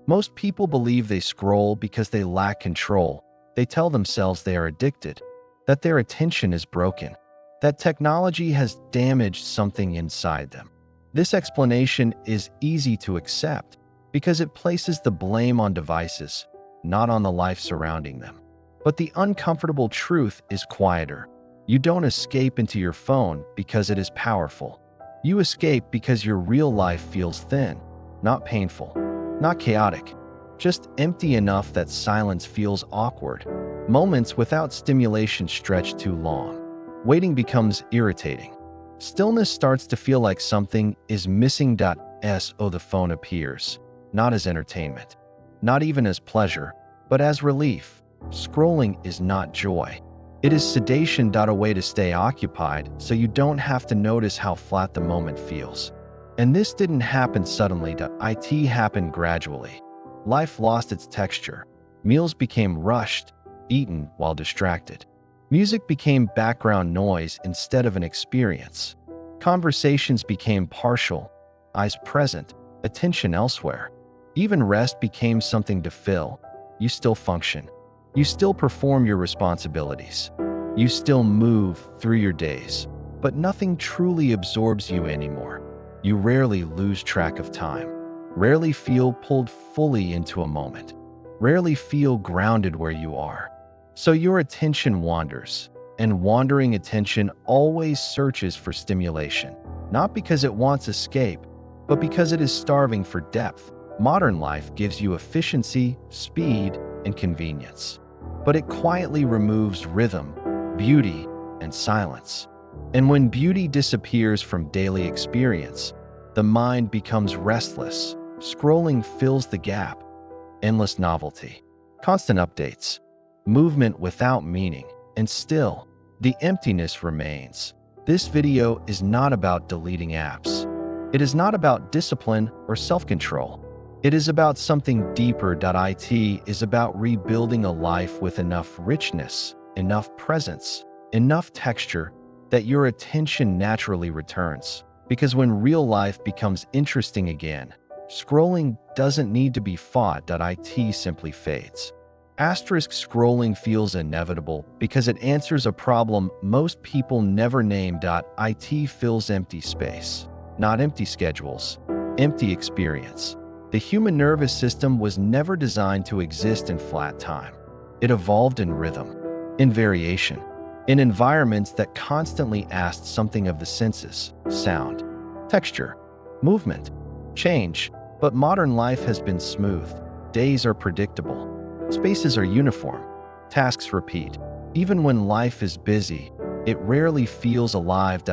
Most people believe they scroll because they lack control. They tell themselves they are addicted, that their attention is broken, that technology has damaged something inside them. This explanation is easy to accept because it places the blame on devices, not on the life surrounding them. But the uncomfortable truth is quieter. You don't escape into your phone because it is powerful. You escape because your real life feels thin, not painful, not chaotic, just empty enough that silence feels awkward. Moments without stimulation stretch too long. Waiting becomes irritating. Stillness starts to feel like something is missing. So the phone appears, not as entertainment, not even as pleasure, but as relief. Scrolling is not joy. It is sedation. A way to stay occupied so you don't have to notice how flat the moment feels. And this didn't happen suddenly. It happened gradually. Life lost its texture. Meals became rushed, eaten while distracted. Music became background noise instead of an experience. Conversations became partial, eyes present, attention elsewhere. Even rest became something to fill. You still function. You still perform your responsibilities. You still move through your days. But nothing truly absorbs you anymore. You rarely lose track of time. Rarely feel pulled fully into a moment. Rarely feel grounded where you are. So your attention wanders, and wandering attention always searches for stimulation, not because it wants escape, but because it is starving for depth. Modern life gives you efficiency, speed, and convenience, but it quietly removes rhythm, beauty, and silence. And when beauty disappears from daily experience, the mind becomes restless. Scrolling fills the gap. Endless novelty, constant updates, movement without meaning, and still, the emptiness remains. This video is not about deleting apps. It is not about discipline or self-control. It is about something deeper. It is about rebuilding a life with enough richness, enough presence, enough texture that your attention naturally returns. Because when real life becomes interesting again, scrolling doesn't need to be fought. It simply fades. Scrolling feels inevitable because it answers a problem most people never name. It fills empty space, not empty schedules, empty experience. The human nervous system was never designed to exist in flat time. It evolved in rhythm, in variation, in environments that constantly asked something of the senses: sound, texture, movement, change. But modern life has been smooth. Days are predictable. Spaces are uniform. Tasks repeat. Even when life is busy, it rarely feels alive.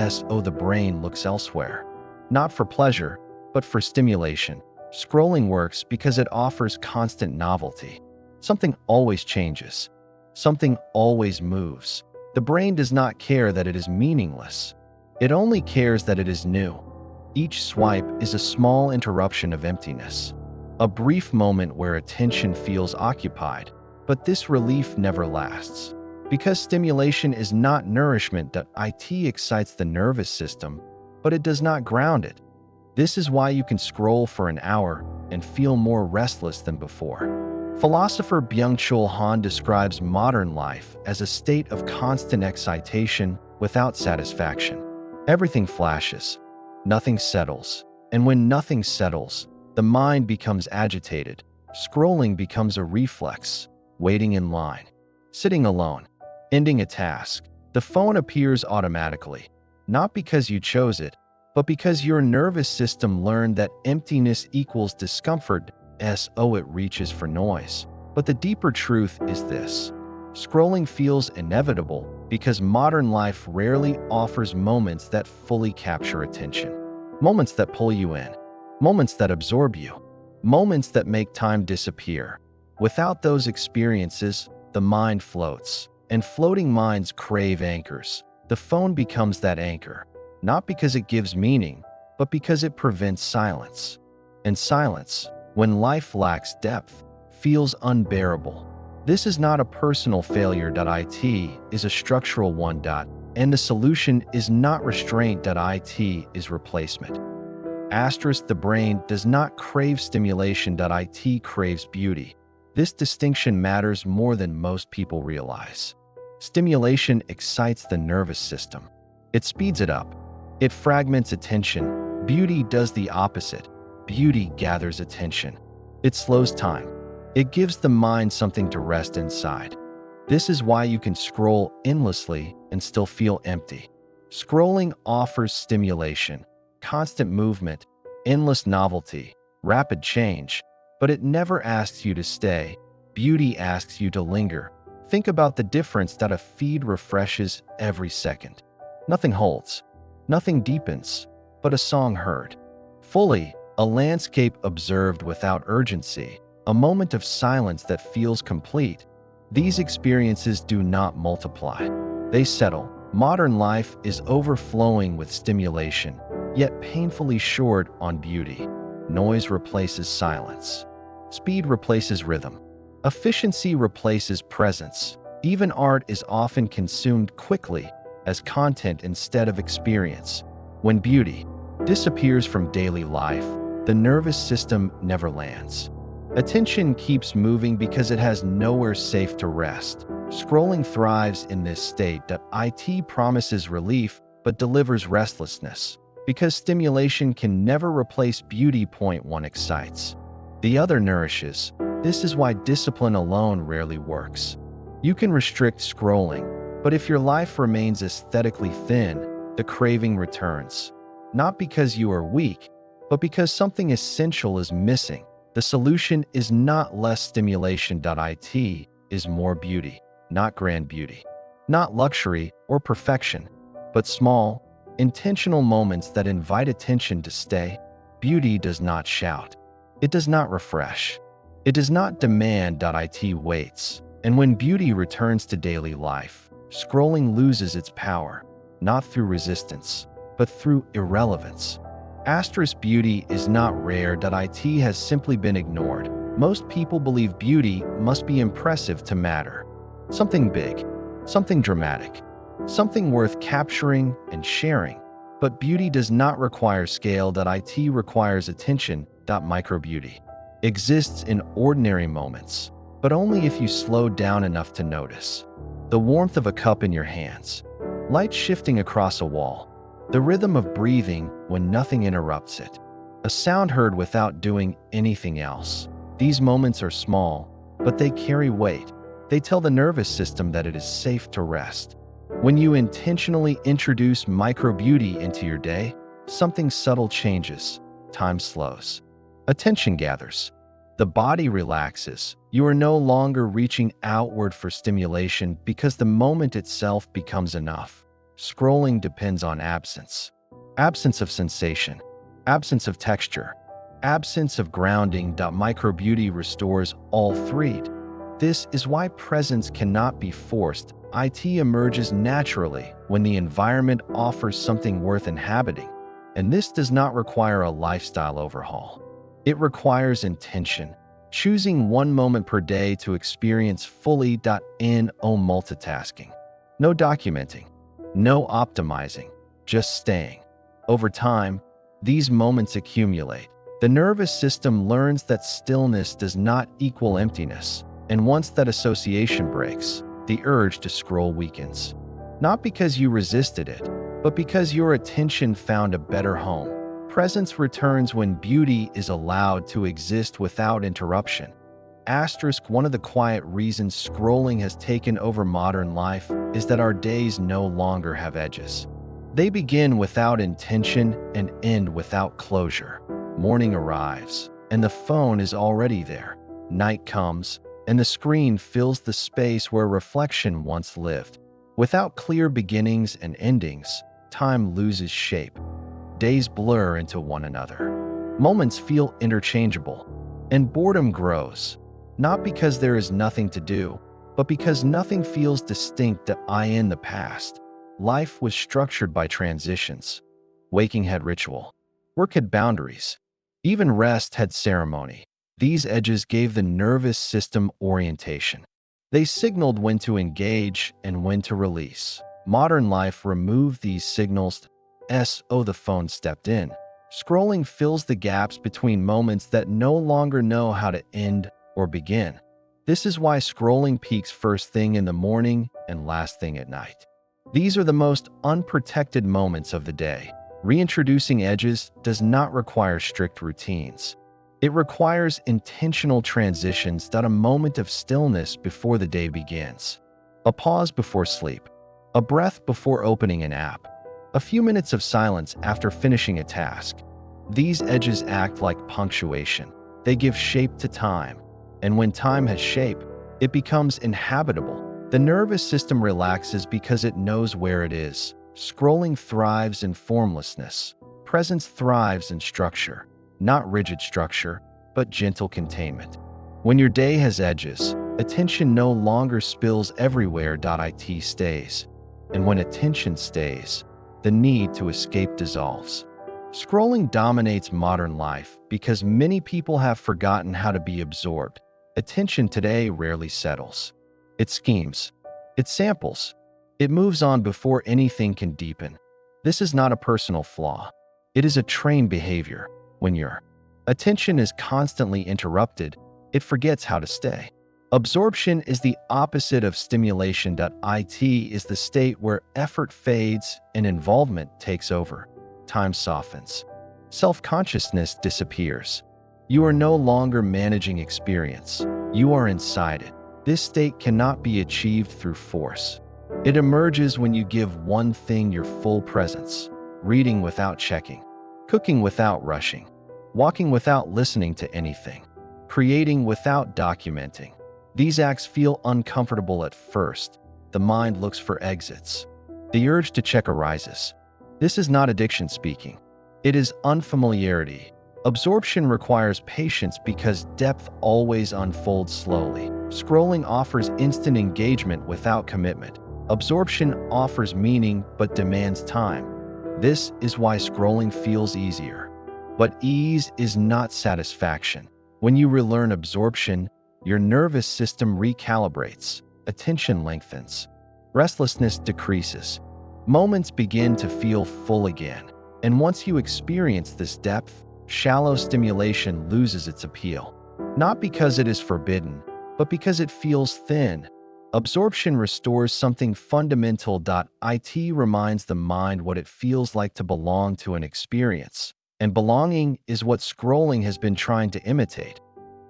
So the brain looks elsewhere, not for pleasure, but for stimulation. Scrolling works because it offers constant novelty. Something always changes. Something always moves. The brain does not care that it is meaningless. It only cares that it is new. Each swipe is a small interruption of emptiness, a brief moment where attention feels occupied, but this relief never lasts. Because stimulation is not nourishment. It excites the nervous system, but it does not ground it. This is why you can scroll for an hour and feel more restless than before. Philosopher Byung-Chul Han describes modern life as a state of constant excitation without satisfaction. Everything flashes. Nothing settles. And when nothing settles, the mind becomes agitated. Scrolling becomes a reflex, waiting in line, sitting alone, ending a task. The phone appears automatically, not because you chose it, but because your nervous system learned that emptiness equals discomfort. So it reaches for noise. But the deeper truth is this: scrolling feels inevitable because modern life rarely offers moments that fully capture attention. Moments that pull you in. Moments that absorb you. Moments that make time disappear. Without those experiences, the mind floats. And floating minds crave anchors. The phone becomes that anchor, not because it gives meaning, but because it prevents silence. And silence, when life lacks depth, feels unbearable. This is not a personal failure. It is a structural one. And the solution is not restraint. It is replacement. Asterisk, the brain does not crave stimulation. It craves beauty. This distinction matters more than most people realize. Stimulation excites the nervous system. It speeds it up. It fragments attention. Beauty does the opposite. Beauty gathers attention. It slows time. It gives the mind something to rest inside. This is why you can scroll endlessly and still feel empty. Scrolling offers stimulation, constant movement, endless novelty, rapid change, but it never asks you to stay. Beauty asks you to linger. Think about the difference that a feed refreshes every second. Nothing holds, nothing deepens, but a song heard fully, a landscape observed without urgency, a moment of silence that feels complete. These experiences do not multiply. They settle. Modern life is overflowing with stimulation, yet painfully short on beauty. Noise replaces silence. Speed replaces rhythm. Efficiency replaces presence. Even art is often consumed quickly as content instead of experience. When beauty disappears from daily life, the nervous system never lands. Attention keeps moving because it has nowhere safe to rest. Scrolling thrives in this state. It promises relief but delivers restlessness. Because stimulation can never replace beauty. Point one excites, the other nourishes. This is why discipline alone rarely works. You can restrict scrolling, but if your life remains aesthetically thin, the craving returns. Not because you are weak, but because something essential is missing. The solution is not less stimulation. It is more beauty, not grand beauty, not luxury or perfection, but small, intentional moments that invite attention to stay. Beauty does not shout. It does not refresh. It does not demand. It waits. And when beauty returns to daily life, scrolling loses its power, not through resistance, but through irrelevance. Asterisk, beauty is not rare. It has simply been ignored. Most people believe beauty must be impressive to matter. Something big, something dramatic, something worth capturing and sharing. But beauty does not require scale. It requires attention. Micro beauty exists in ordinary moments, but only if you slow down enough to notice. The warmth of a cup in your hands, light shifting across a wall, the rhythm of breathing when nothing interrupts it, a sound heard without doing anything else. These moments are small, but they carry weight. They tell the nervous system that it is safe to rest. When you intentionally introduce micro beauty into your day, something subtle changes. Time slows. Attention gathers. The body relaxes. You are no longer reaching outward for stimulation because the moment itself becomes enough. Scrolling depends on absence. Absence of sensation. Absence of texture. Absence of grounding. Micro beauty restores all three. This is why presence cannot be forced. It emerges naturally when the environment offers something worth inhabiting. And this does not require a lifestyle overhaul. It requires intention, choosing one moment per day to experience fully. No multitasking, no documenting, no optimizing, just staying. Over time, these moments accumulate. The nervous system learns that stillness does not equal emptiness, and once that association breaks, the urge to scroll weakens. Not because you resisted it, but because your attention found a better home. Presence returns when beauty is allowed to exist without interruption. Asterisk, one of the quiet reasons scrolling has taken over modern life is that our days no longer have edges. They begin without intention and end without closure. Morning arrives, and the phone is already there. Night comes, and the screen fills the space where reflection once lived. Without clear beginnings and endings, time loses shape. Days blur into one another. Moments feel interchangeable, and boredom grows, not because there is nothing to do, but because nothing feels distinct. In the past, life was structured by transitions. Waking had ritual. Work had boundaries. Even rest had ceremony. These edges gave the nervous system orientation. They signaled when to engage and when to release. Modern life removed these signals. The phone stepped in. Scrolling fills the gaps between moments that no longer know how to end or begin. This is why scrolling peaks first thing in the morning and last thing at night. These are the most unprotected moments of the day. Reintroducing edges does not require strict routines. It requires intentional transitions, a moment of stillness before the day begins, a pause before sleep, a breath before opening an app, a few minutes of silence after finishing a task. These edges act like punctuation. They give shape to time, and when time has shape, it becomes inhabitable. The nervous system relaxes because it knows where it is. Scrolling thrives in formlessness. Presence thrives in structure. Not rigid structure, but gentle containment. When your day has edges, attention no longer spills everywhere. It stays. And when attention stays, the need to escape dissolves. Scrolling dominates modern life because many people have forgotten how to be absorbed. Attention today rarely settles. It schemes. It samples. It moves on before anything can deepen. This is not a personal flaw. It is a trained behavior. When your attention is constantly interrupted, it forgets how to stay. Absorption is the opposite of stimulation. It is the state where effort fades and involvement takes over. Time softens. Self-consciousness disappears. You are no longer managing experience. You are inside it. This state cannot be achieved through force. It emerges when you give one thing your full presence: reading without checking, cooking without rushing, walking without listening to anything, creating without documenting. These acts feel uncomfortable at first. The mind looks for exits. The urge to check arises. This is not addiction speaking. It is unfamiliarity. Absorption requires patience because depth always unfolds slowly. Scrolling offers instant engagement without commitment. Absorption offers meaning but demands time. This is why scrolling feels easier. But ease is not satisfaction. When you relearn absorption, your nervous system recalibrates, attention lengthens, restlessness decreases, moments begin to feel full again. And once you experience this depth, shallow stimulation loses its appeal. Not because it is forbidden, but because it feels thin. Absorption restores something fundamental. It reminds the mind what it feels like to belong to an experience. And belonging is what scrolling has been trying to imitate.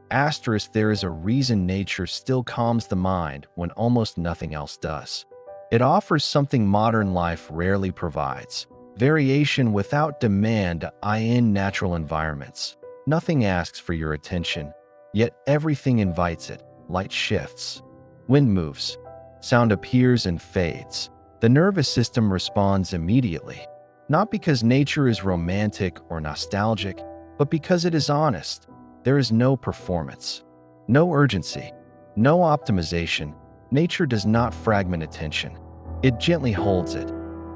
There is a reason nature still calms the mind when almost nothing else does. It offers something modern life rarely provides: variation without demand in natural environments. Nothing asks for your attention, yet everything invites it. Light shifts. Wind moves. Sound appears and fades. The nervous system responds immediately. Not because nature is romantic or nostalgic, but because it is honest. There is no performance, no urgency, no optimization. Nature does not fragment attention. It gently holds it.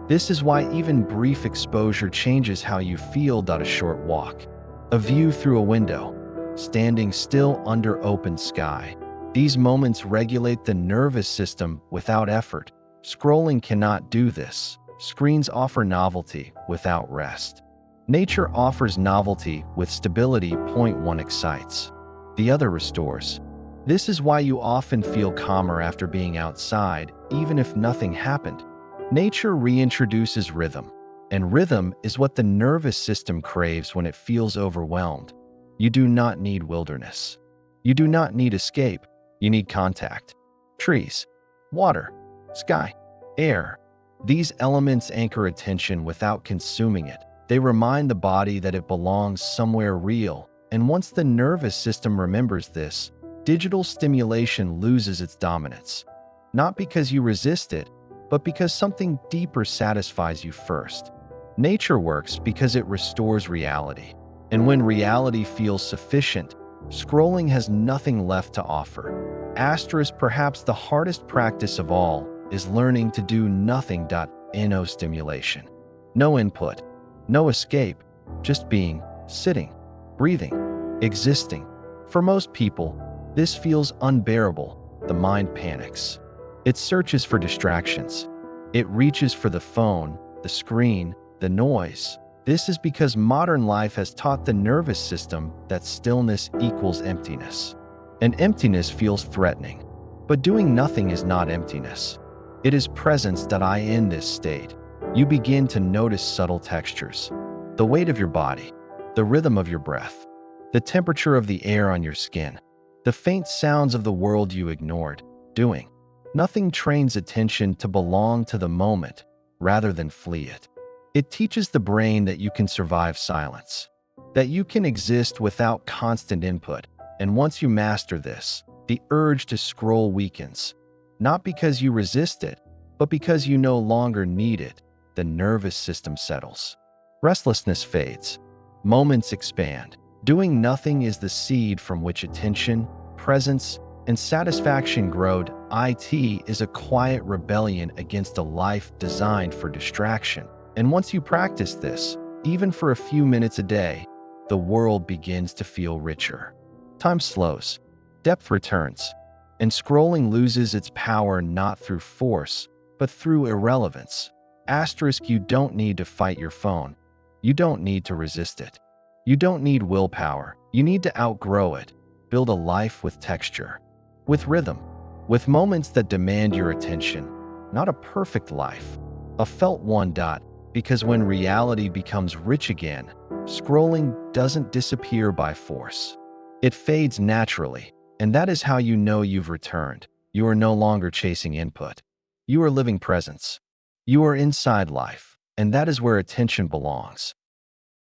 This is why even brief exposure changes how you feel. A short walk, a view through a window, standing still under open sky. These moments regulate the nervous system without effort. Scrolling cannot do this. Screens offer novelty without rest. Nature offers novelty with stability. One excites, the other restores. This is why you often feel calmer after being outside, even if nothing happened. Nature reintroduces rhythm, and rhythm is what the nervous system craves when it feels overwhelmed. You do not need wilderness. You do not need escape. You need contact. Trees, water, sky, air. These elements anchor attention without consuming it. They remind the body that it belongs somewhere real. And once the nervous system remembers this, digital stimulation loses its dominance. Not because you resist it, but because something deeper satisfies you first. Nature works because it restores reality. And when reality feels sufficient, scrolling has nothing left to offer. Perhaps the hardest practice of all is learning to do nothing. No stimulation, no input, no escape, just being, sitting, breathing, existing. For most people, this feels unbearable. The mind panics. It searches for distractions. It reaches for the phone, the screen, the noise. This is because modern life has taught the nervous system that stillness equals emptiness. And emptiness feels threatening. But doing nothing is not emptiness. It is presence. In this state, you begin to notice subtle textures, the weight of your body, the rhythm of your breath, the temperature of the air on your skin, the faint sounds of the world you ignored. Doing nothing trains attention to belong to the moment rather than flee it. It teaches the brain that you can survive silence, that you can exist without constant input. And once you master this, the urge to scroll weakens, not because you resist it, but because you no longer need it. The nervous system settles. Restlessness fades. Moments expand. Doing nothing is the seed from which attention, presence, and satisfaction grow. It is a quiet rebellion against a life designed for distraction. And once you practice this, even for a few minutes a day, the world begins to feel richer. Time slows, depth returns, and scrolling loses its power not through force, but through irrelevance. You don't need to fight your phone. You don't need to resist it. You don't need willpower. You need to outgrow it. Build a life with texture, with rhythm, with moments that demand your attention. Not a perfect life, a felt one. Because when reality becomes rich again, scrolling doesn't disappear by force. It fades naturally, and that is how you know you've returned. You are no longer chasing input. You are living presence. You are inside life, and that is where attention belongs.